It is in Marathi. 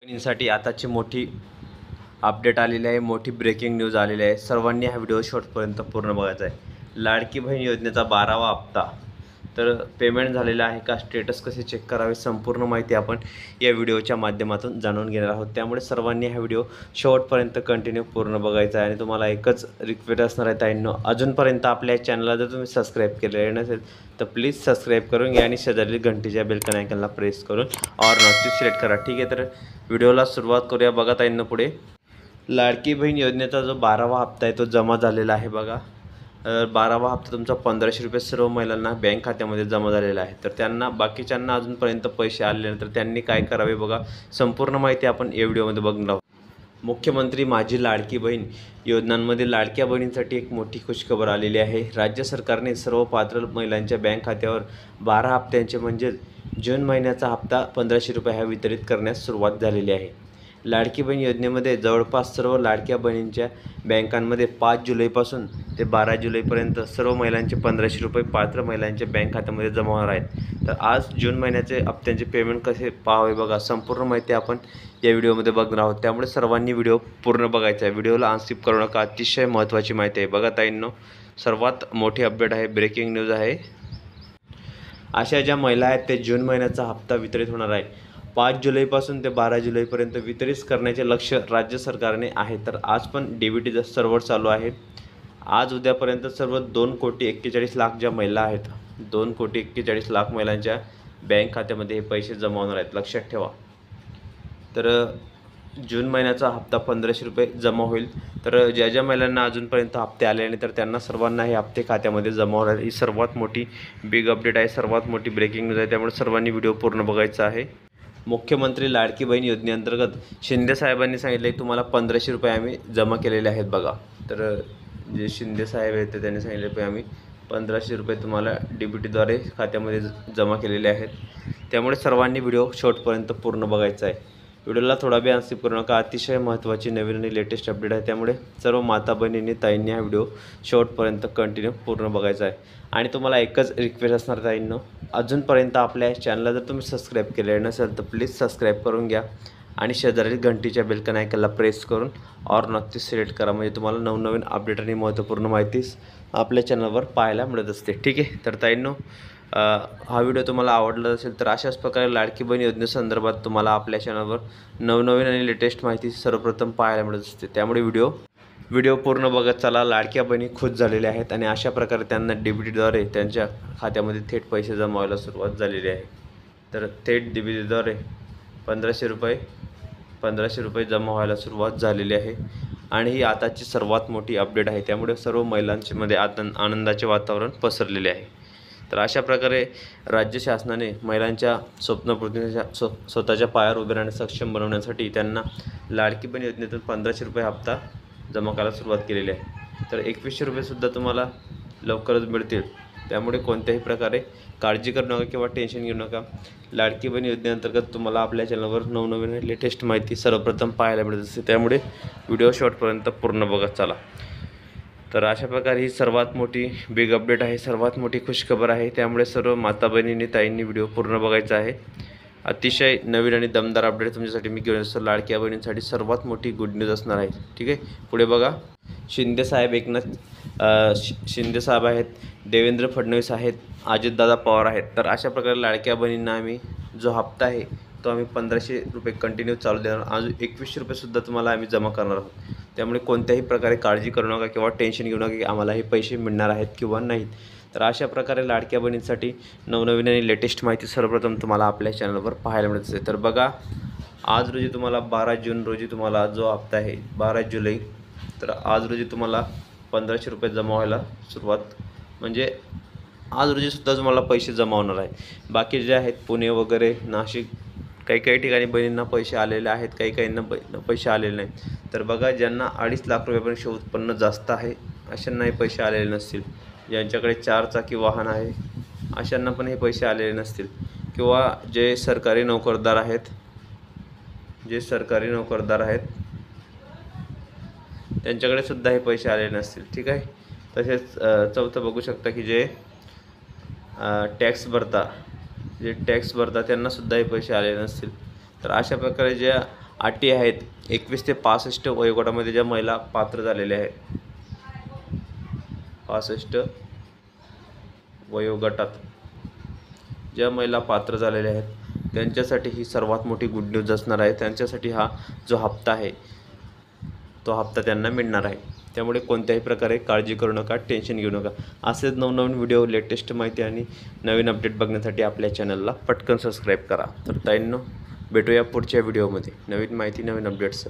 साठी आताची मोठी अपडेट आलेली आहे, मोठी ब्रेकिंग न्यूज आलेली आहे। सर्वांनी हा व्हिडिओ शेवटपर्यंत पूर्ण बघायचा आहे। लाडकी बहीण योजनेचा 12वा हप्ता तर पेमेंट झालेला आहे का, स्टेटस कसे चेक करावे, संपूर्ण माहिती आपण या व्हिडिओच्या माध्यमातून जाणून घेणार आहोत। त्यामुळे सर्वांनी हा व्हिडिओ शेवटपर्यंत कंटिन्यू पूर्ण बघायचा आहे। आणि तुम्हाला एकच रिक्वेस्ट असणार आहे ताईंनो, अजूनपर्यंत आपल्या चॅनलला जर तुम्ही सबस्क्राईब केलेले नसेल तर प्लीज सबस्क्राईब करून घ्या आणि शेजारील घंटीच्या बेल आयकॉनला प्रेस करून ऑल नोटिफिकेशन सिलेक्ट करा। ठीक आहे, तर व्हिडिओला सुरुवात करूया। बघा ताईंनो, पुढे लाडकी बहीण योजनेचा जो 12वा हप्ता आहे तो जमा झालेला आहे। बघा 12वा हप्ता तुमचा 1500 रुपये सर्व महिलांना बँक खात्यामध्ये जमा झालेला आहे। तर त्यांना बाकीच्यांना अजूनपर्यंत पैसे आलेले नाही, तर त्यांनी काय करावे बघा, संपूर्ण माहिती आपण या व्हिडिओमध्ये बघणार आहोत। मुख्यमंत्री माझी लाडकी बहीण योजनांमध्ये लाडक्या बहिणींसाठी एक मोठी खुशखबर आलेली आहे। राज्य सरकारने सर्व पात्र महिलांच्या बँक खात्यावर 12 हप्त्यांचे म्हणजे जून महिन्याचा हप्ता 1500 रुपये हा वितरित करण्यास सुरुवात झालेली आहे। लाडकी बहीण योजनेमध्ये जवळपास सर्व लाडक्या बहिणींच्या बँकांमध्ये 5 जुलैपासून ते 12 जुलैपर्यंत सर्व महिलांचे 1500 रुपये पात्र महिलांच्या बँक खात्यामध्ये जमा होणार आहेत। तर आज जून महिन्याचे हप्त्यांचे पेमेंट कसे पाहावे बघा, संपूर्ण माहिती आपण या व्हिडिओमध्ये बघणार आहोत। त्यामुळे सर्वांनी व्हिडिओ पूर्ण बघायचा आहे, व्हिडिओला अनस्किप करू नका, अतिशय महत्त्वाची माहिती आहे। बघा ताईंनो, सर्वात मोठी अपडेट आहे, ब्रेकिंग न्यूज आहे। अशा ज्या महिला आहेत ते जून महिन्याचा हप्ता वितरित होणार आहे 5 जुलैपासून ते 12 जुलैपर्यंत वितरित करण्याचे लक्ष्य राज्य सरकारने आहे। तर आज पण DBT सर्व्हर चालू आहे। आज उद्यापर्यंत सर्व 2,41,00,000 ज्या महिला आहेत, 2,41,00,000 महिलांच्या बँक खात्यामध्ये हे पैसे जमा होणार आहेत, लक्षात ठेवा। तर जून महिन्याचा हप्ता 1500 रुपये जमा होईल। तर ज्या ज्या महिलांना अजूनपर्यंत हप्ते आले नाही तर त्यांना सर्वांना हे हप्ते खात्यामध्ये जमा होणार आहे। ही सर्वात मोठी बिग अपडेट आहे, सर्वात मोठी ब्रेकिंग न्यूज आहे। त्यामुळे सर्वांनी व्हिडिओ पूर्ण बघायचा आहे। मुख्यमंत्री लाडकी बहीण योजनेअंतर्गत शिंदे साहेबांनी सांगितले की तुम्हाला 1500 रुपये आम्ही जमा केलेले आहेत बघा। तर जे शिंदे साहेब आहेत त्यांनी सांगितले की आम्ही 1500 रुपये तुम्हाला DBTद्वारे खात्यामध्ये जमा केलेले आहेत। त्यामुळे सर्वांनी व्हिडिओ शेवटपर्यंत पूर्ण बघायचा आहे। व्हिडिओला थोडा बी अनस्किप करू नका, अतिशय महत्त्वाची नवीन आणि लेटेस्ट अपडेट आहे। त्यामुळे सर्व माता बहिणींनी ताईंनी हा व्हिडिओ शेवटपर्यंत कंटिन्यू पूर्ण बघायचा आहे। आणि तुम्हाला एकच रिक्वेस्ट असणार ताईंनो, अजूनपर्यंत आपल्या चॅनलला जर तुम्ही सबस्क्राईब केले नसेल तर प्लीज सबस्क्राईब करून घ्या आणि शेजारील घंटीच्या बेल आयकॉनला प्रेस करून ऑल नोटिफिकेशन सिलेक्ट करा, म्हणजे तुम्हाला नवनवीन अपडेट आणि महत्त्वपूर्ण माहिती आपल्या चॅनलवर पाहायला मिळत असते। ठीक आहे, तर ताईंनो, हा व्हिडिओ तुम्हाला आवडला असेल तर अशाच प्रकारे लाडकी बहीण योजनेसंदर्भात तुम्हाला आपल्या चॅनलवर नवनवीन आणि लेटेस्ट माहिती सर्वप्रथम पाहायला मिळत असते। त्यामुळे व्हिडिओ पूर्ण बघत चला। लाडक्या बहिणी खुश झालेल्या आहेत आणि अशा प्रकारे त्यांना DBTद्वारे त्यांच्या खात्यामध्ये थेट पैसे जमा व्हायला सुरुवात झालेली आहे। तर थेट DBTद्वारे 1500 रुपये जमा व्हायला सुरुवात झालेली आहे आणि ही आताची सर्वात मोठी अपडेट आहे। त्यामुळे सर्व महिलांमध्ये आनंदाचे वातावरण पसरलेले आहे। तर अशा प्रकारे राज्य शासनाने महिलांच्या स्वप्नपूर्तीच्या स्वतःच्या पायावर उभे राहण्यास सक्षम बनवण्यासाठी त्यांना लाडकी बहीण योजनेतून 1500 रुपये हप्ता जमा करायला सुरुवात केलेली आहे। तर 2100 रुपयेसुद्धा तुम्हाला लवकरच मिळतील। त्यामुळे कोणत्याही प्रकारे काळजी करू नका किंवा टेन्शन घेऊ नका। लाडकी बहीण योजनेअंतर्गत तुम्हाला आपल्या चॅनलवर नवनवीन लेटेस्ट माहिती सर्वप्रथम पाहायला मिळत असते। त्यामुळे व्हिडिओ शेवटपर्यंत पूर्ण बघत चला। तर अशा प्रकारे ही सर्वात मोठी बिग अपडेट आहे, सर्वात मोठी खुशखबर आहे। त्यामुळे सर्व माता बहिणींनी ताईंनी व्हिडिओ पूर्ण बघायचा आहे। अतिशय नवीन आणि दमदार अपडेट तुमच्यासाठी मी घेऊन येतो। लाडक्या बहिणींसाठी सर्वात मोठी गुड न्यूज असणार आहे। ठीक आहे, पुढे बघा, शिंदे साहेब आहेत, देवेंद्र फडणवीस आहेत, अजितदादा पवार आहेत। तर अशा प्रकारे लाडक्या बहिणींना आम्ही जो हप्ता आहे तो आम्ही 1500 रुपये कंटिन्यू चालू देणार, अजून 2100 रुपयेसुद्धा तुम्हाला आम्ही जमा करणार आहोत। त्यामुळे कोणत्याही प्रकारे काळजी करू नका किंवा टेन्शन घेऊ नका की आम्हाला हे पैसे मिळणार आहेत किंवा नाहीत। तर अशा प्रकारे लाडक्या बहिणींसाठी नवनवीन आणि लेटेस्ट माहिती सर्वप्रथम तुम्हाला आपल्या चॅनलवर पाहायला मिळत असते। तर बघा, आज रोजी तुम्हाला 12 जून रोजी तुम्हाला जो हप्ता आहे 12 जुलै, तर आज रोजी तुम्हाला 1500 रुपये जमा व्हायला सुरुवात, म्हणजे आज रोजीसुद्धा तुम्हाला पैसे जमा होणार आहे। बाकी जे आहेत पुणे वगैरे नाशिक काही ठिकाणी बहिणींना पैसे आलेले आहेत, काहींना पैसे आलेले नाहीत। तर बघा, ज्यांना 2.5 लाख रुपयापर्यंत उत्पन्न जास्त आहे अशांनाही पैसे आलेले नसतील, ज्यांच्याकडे 4 चाकी वाहन आहे अशांना पण हे पैसे आलेले नसतील, किंवा जे सरकारी नोकरदार आहेत त्यांच्याकडे सुद्धा हे पैसे आलेले नसतील। ठीक आहे, तसेच चौथं बघू शकता की जे टॅक्स भरता त्यांनासुद्धा हे पैसे आलेले नसतील। तर अशा प्रकारे ज्या अटी आहेत 21 ते 65 वयोगटामध्ये ज्या महिला पात्र झालेल्या आहेत, 65 वयोगटात ज्या महिला पात्र झालेल्या आहेत त्यांच्यासाठी ही सर्वात मोठी गुड न्यूज असणार आहे। त्यांच्यासाठी हा जो हप्ता आहे तो हप्ता त्यांना मिळणार आहे। त्यामुळे कोणत्याही प्रकारे काळजी करू नका, टेन्शन घेऊ नका। असेच नवनवीन व्हिडिओ, लेटेस्ट माहिती आणि नवीन अपडेट बघण्यासाठी आपल्या चॅनलला पटकन सबस्क्राईब करा। तर ताईंनो, भेटूया पुढच्या व्हिडिओमध्ये नवीन माहिती, नवीन अपडेट्स।